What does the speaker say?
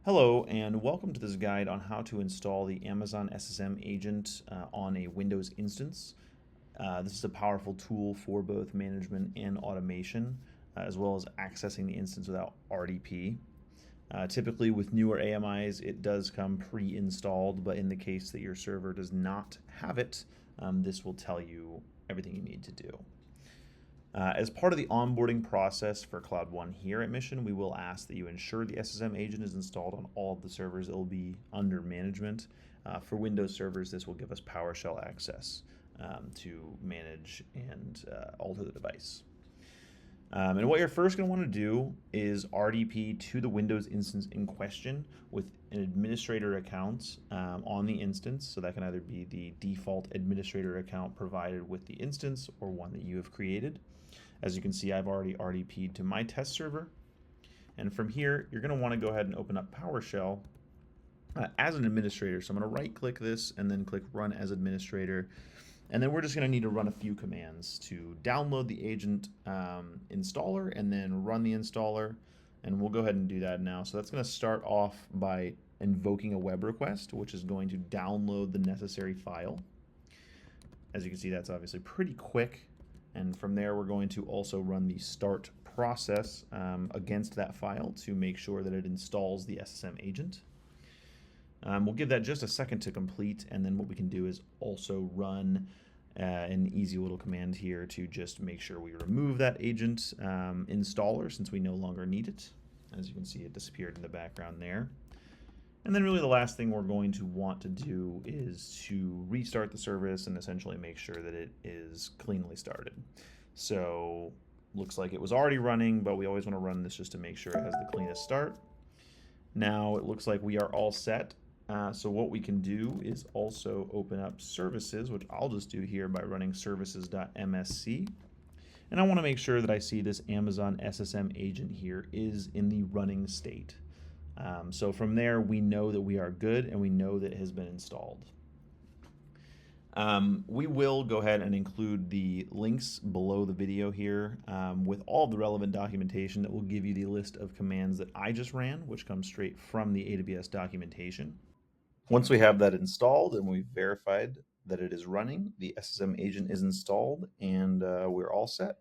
Hello, and welcome to this guide on how to install the Amazon SSM agent on a Windows instance. This is a powerful tool for both management and automation, as well as accessing the instance without RDP. Typically, with newer AMIs, it does come pre-installed, but in the case that your server does not have it, this will tell you everything you need to do. As part of the onboarding process for Cloud One here at Mission, we will ask that you ensure the SSM agent is installed on all of the servers that will be under management. For Windows servers, this will give us PowerShell access to manage and alter the device. And what you're first going to want to do is RDP to the Windows instance in question with an administrator account on the instance. So that can either be the default administrator account provided with the instance or one that you have created. As you can see, I've already RDP'd to my test server. And from here, you're going to want to go ahead and open up PowerShell as an administrator. So I'm going to right click this and then click Run as Administrator. And then we're just going to need to run a few commands to download the agent installer and then run the installer. And we'll go ahead and do that now. So that's going to start off by invoking a web request, which is going to download the necessary file. As you can see, that's obviously pretty quick. And from there, we're going to also run the start process against that file to make sure that it installs the SSM agent. We'll give that just a second to complete, and then what we can do is also run an easy little command here to just make sure we remove that agent installer since we no longer need it. As you can see, it disappeared in the background there. And then really the last thing we're going to want to do is to restart the service and essentially make sure that it is cleanly started. So looks like it was already running, but we always want to run this just to make sure it has the cleanest start. Now it looks like we are all set. So what we can do is also open up services, which I'll just do here by running services.msc. And I want to make sure that I see this Amazon SSM agent here is in the running state. So from there, we know that we are good and we know that it has been installed. We will go ahead and include the links below the video here with all the relevant documentation that will give you the list of commands that I just ran, which comes straight from the AWS documentation. Once we have that installed and we've verified that it is running, the SSM agent is installed and we're all set.